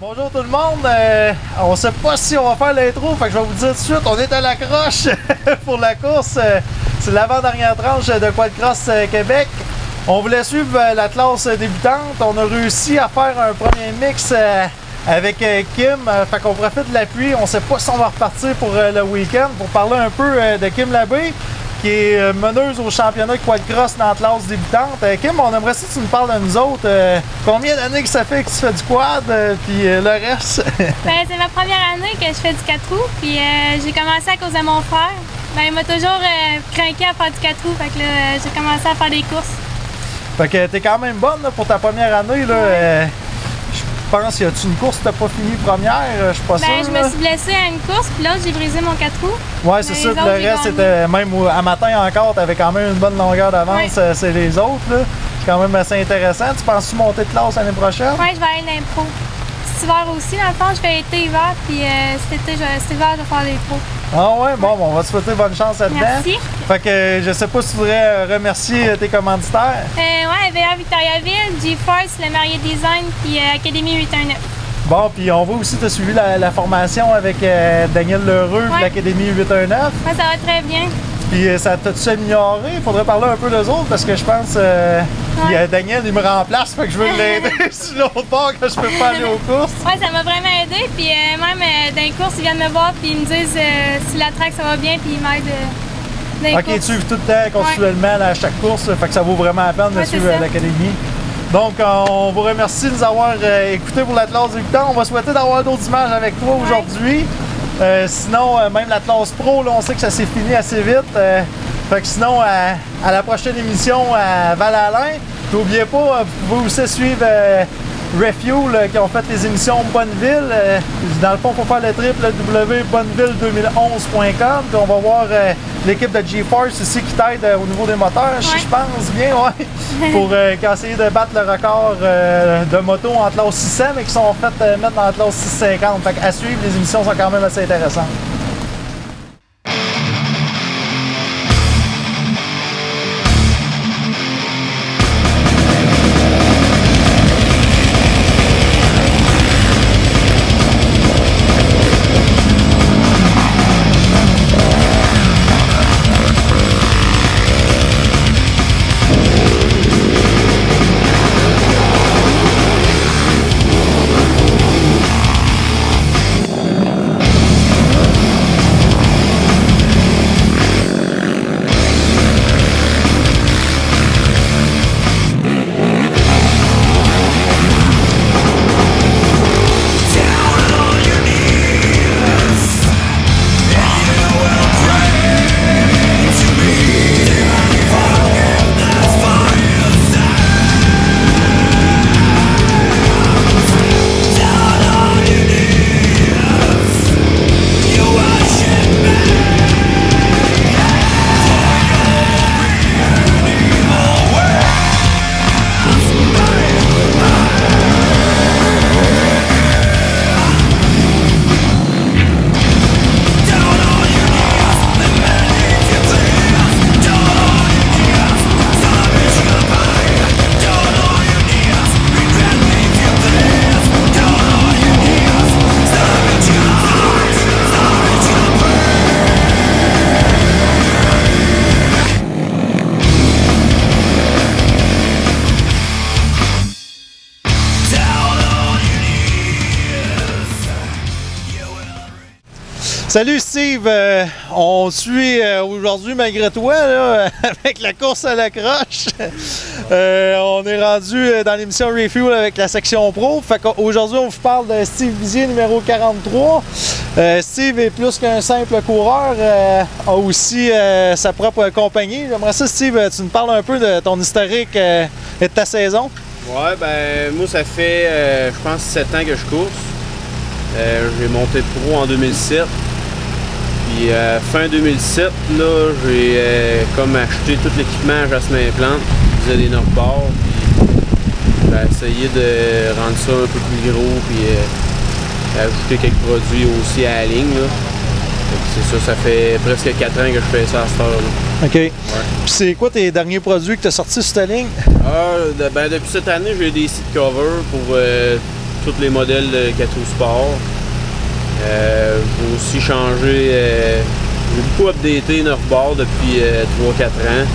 Bonjour tout le monde, on sait pas si on va faire l'intro, fait que je vais vous dire tout de suite, on est à la croche pour la course, c'est l'avant-dernière tranche de Quad-Cross Québec. On voulait suivre la classe débutante, on a réussi à faire un premier mix avec Kim, fait qu'on profite de l'appui, on sait pas si on va repartir pour le week-end pour parler un peu de Kim Labbé, qui est meneuse au championnat de Quad-Cross dans la classe débutante. Kim, on aimerait ça que tu nous parles de nous autres. Combien d'années que ça fait que tu fais du quad, puis le reste? Ben, c'est ma première année que je fais du 4 roues, puis j'ai commencé à cause de mon frère. Ben, il m'a toujours craqué à faire du 4 roues, fait que là, j'ai commencé à faire des courses. Fait que t'es quand même bonne là, pour ta première année. Là, ouais. Je pense, y a-tu une course que t'as pas fini première? Je suis pas sûr. Je me suis blessée à une course, puis là, j'ai brisé mon 4 roues. Ouais, c'est sûr que le reste, c'était même à matin encore, t'avais quand même une bonne longueur d'avance, ouais. C'est les autres. C'est quand même assez intéressant. Tu penses-tu monter de classe l'année prochaine? Oui, je vais aller l'impro. Cet hiver aussi, dans le fond, je fais été-hiver, puis cet hiver, je vais faire les pros. Ah ouais, bon, on va te souhaiter bonne chance là-dedans. Merci. Fait que je sais pas si tu voudrais remercier tes commanditaires. Ouais, VR Victoriaville, GeForce, le Marié Design, puis Académie 819. Bon, puis on va aussi te suivi la formation avec Daniel Lheureux de l'Académie 819. Ouais, ça va très bien. Puis ça t'a-tu amélioré? Il faudrait parler un peu d'eux autres parce que je pense Daniel, il me remplace, fait que je veux l'aider sur l'autre bord que je peux pas aller aux courses. Ouais, ça m'a vraiment aidé. Puis même dans les courses, ils viennent me voir puis ils me disent si la track ça va bien puis ils m'aident dans les courses. Ok, tu suives tout le temps continuellement à chaque course, fait que ça vaut vraiment la peine de suivre l'Académie. Donc, on vous remercie de nous avoir écoutés pour la classe débutante. On va souhaiter d'avoir d'autres images avec toi aujourd'hui. Sinon, même la classe pro, là, on sait que ça s'est fini assez vite. Fait que sinon, à la prochaine émission à Val-Alain, n'oubliez pas, vous pouvez aussi suivre Refuel qui ont fait les émissions Bonneville. Dans le fond, il faut faire le www.bonneville2011.com. Puis on va voir l'équipe de GeForce ici qui t'aide au niveau des moteurs, je pense bien, pour essayer de battre le record de moto en classe 600, mais qui sont faites mettre dans la classe 650. Fait à suivre, les émissions sont quand même assez intéressantes. Salut Steve, on suit aujourd'hui malgré toi là, avec la course à la croche. On est rendu dans l'émission Refuel avec la section pro. Fait qu'aujourd'hui on vous parle de Steve Bizier numéro 43. Steve est plus qu'un simple coureur, a aussi sa propre compagnie. J'aimerais ça Steve, tu nous parles un peu de ton historique et de ta saison. Ouais, ben moi ça fait je pense 7 ans que je course. J'ai monté pro en 2007. Puis fin 2007, là, j'ai comme acheté tout l'équipement Jasmin Plante, qui faisait des Nord-Bord. J'ai essayé de rendre ça un peu plus gros, puis ajouter quelques produits aussi à la ligne. C'est ça, ça fait presque 4 ans que je fais ça à cette heure-là. OK. Ouais. Puis c'est quoi tes derniers produits que tu as sortis sur ta ligne? Ben, depuis cette année, j'ai des seat covers pour tous les modèles de 4 roues sport. J'ai aussi changé, j'ai beaucoup updaté Nord-Bord depuis 3-4 ans.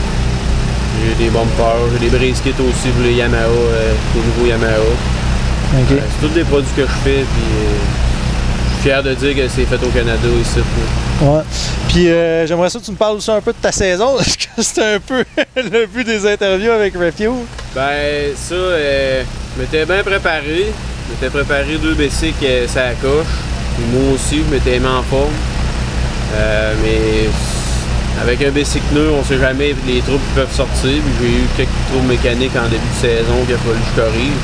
J'ai des bumpers, j'ai des brace kits aussi pour les Yamaha, les nouveaux Yamaha. Okay. C'est tous des produits que je fais, puis je suis fier de dire que c'est fait au Canada ici. Ouais. Puis j'aimerais ça que tu me parles aussi un peu de ta saison, parce que c'est un peu le but des interviews avec Refuel. Ben ça, je m'étais bien préparé. Je m'étais préparé 2 BC que ça coche. Et moi aussi, je m'étais mis en forme. Mais avec un BC pneu, on ne sait jamais les troubles qui peuvent sortir. J'ai eu quelques troubles mécaniques en début de saison qu'il a fallu que je corrige.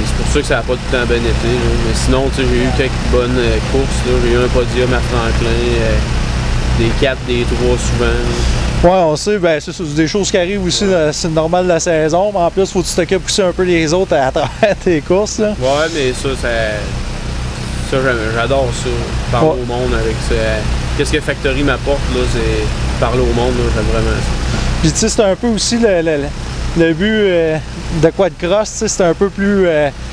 C'est pour ça que ça n'a pas tout le temps bien été. Là. Mais sinon, j'ai eu quelques bonnes courses. J'ai eu un podium à Franklin, des 4, des 3 souvent. Ouais, on sait, ben, c'est des choses qui arrivent aussi, c'est normal de la saison. Mais en plus, il faut que tu t'occupes aussi un peu les autres à travers tes courses. Là. Ouais, mais ça j'adore ça, parler au monde avec ça. Qu'est-ce que Factory m'apporte, là, c'est parler au monde, là, j'aime vraiment ça. Puis tu sais, c'est un peu aussi le but de Quad-Cross, c'est un peu plus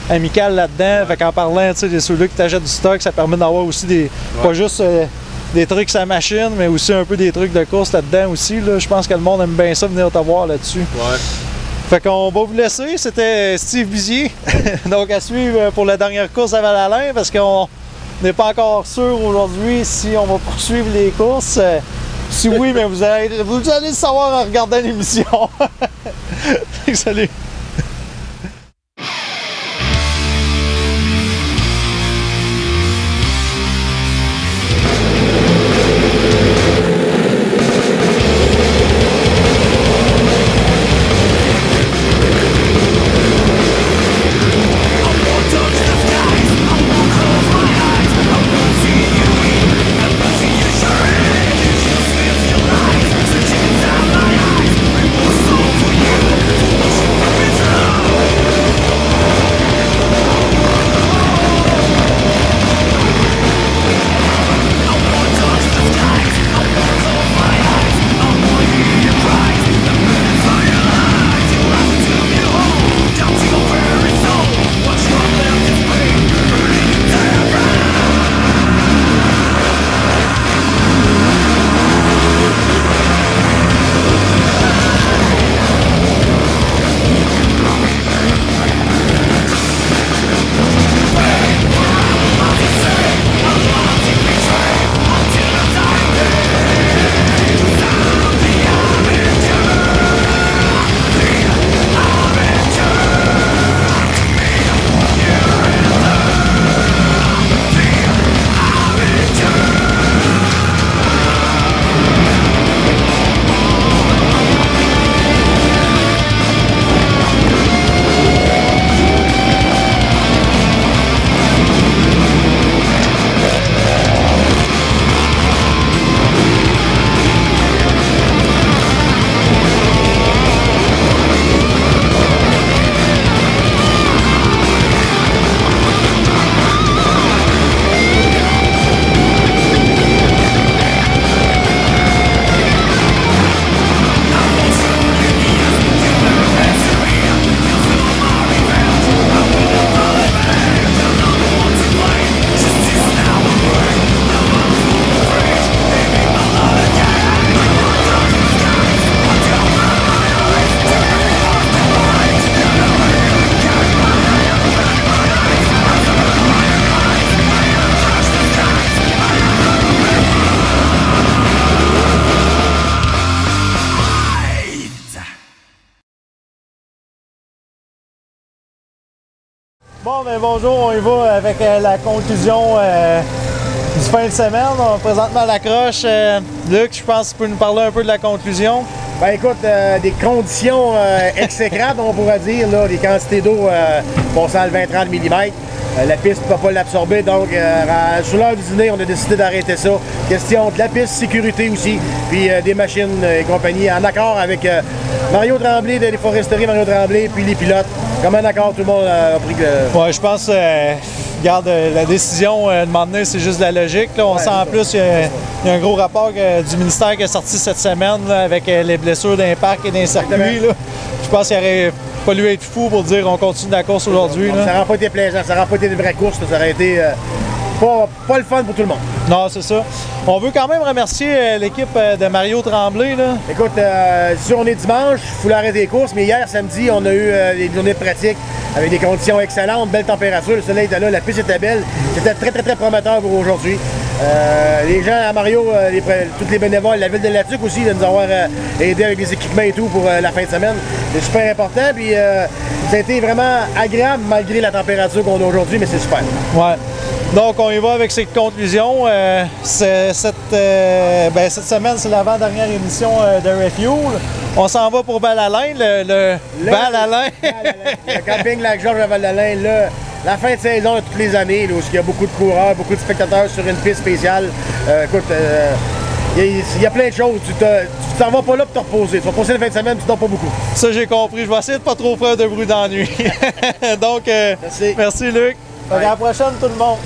amical là-dedans. Fait qu'en parlant de ceux-là qui t'achètent du stock, ça permet d'avoir aussi des pas juste des trucs sur la machine, mais aussi un peu des trucs de course là-dedans aussi. Là. Je pense que le monde aime bien ça venir te voir là-dessus. Ouais. Fait qu'on va vous laisser, c'était Steve Bizier. Donc à suivre pour la dernière course à Val-Alain parce qu'on n'est pas encore sûr aujourd'hui si on va poursuivre les courses. Si oui, mais vous allez le savoir en regardant l'émission. Salut! Bon, ben bonjour, on y va avec la conclusion du fin de semaine. On est présentement à la croche. Luc, je pense que tu peux nous parler un peu de la conclusion. Ben écoute, des conditions exécrables, on pourrait dire, là, des quantités d'eau passant le 20-30 mm. La piste ne peut pas l'absorber, donc sur l'heure du dîner, on a décidé d'arrêter ça. Question de la piste, sécurité aussi, puis des machines et compagnie, en accord avec Mario Tremblay des foresteries, Mario Tremblay, puis les pilotes. Comme un accord, tout le monde a pris que... Ouais, je pense, regarde, la décision de m'emmener, c'est juste de la logique. Là. On sent en plus, il y a un gros rapport du ministère qui est sorti cette semaine là, avec les blessures d'un parc et d'un circuit. Là. Je pense qu'il aurait fallu être fou pour dire on continue la course aujourd'hui. Ça n'aurait pas été plaisant, ça n'aurait pas été une vraie course, ça aurait été pas le fun pour tout le monde. Non, c'est ça. On veut quand même remercier l'équipe de Mario Tremblay. Là. Écoute, si on est dimanche, il faut arrêter les courses, mais hier, samedi, on a eu des journées de pratique avec des conditions excellentes, belle température, le soleil était là, la piste était belle. C'était très prometteur pour aujourd'hui. Les gens à Mario, tous les bénévoles, la ville de Latuc aussi, de nous avoir aidé avec des équipements et tout pour la fin de semaine. C'est super important, puis ça a été vraiment agréable malgré la température qu'on a aujourd'hui, mais c'est super. Ouais. Donc, on y va avec cette conclusion. Cette semaine, c'est l'avant-dernière émission de Refuel. On s'en va pour Val-Alain, le Val-Alain. Le camping Lac-Georges à Val-Alain, la fin de saison de toutes les années, là, où il y a beaucoup de coureurs, beaucoup de spectateurs sur une piste spéciale. Écoute, il y a plein de choses. Tu t'en vas pas là pour te reposer. Tu vas passer la fin de semaine, tu dors pas beaucoup. Ça, j'ai compris. Je vais essayer de pas trop faire de bruit d'ennui. Donc, merci Luc. À la prochaine, tout le monde.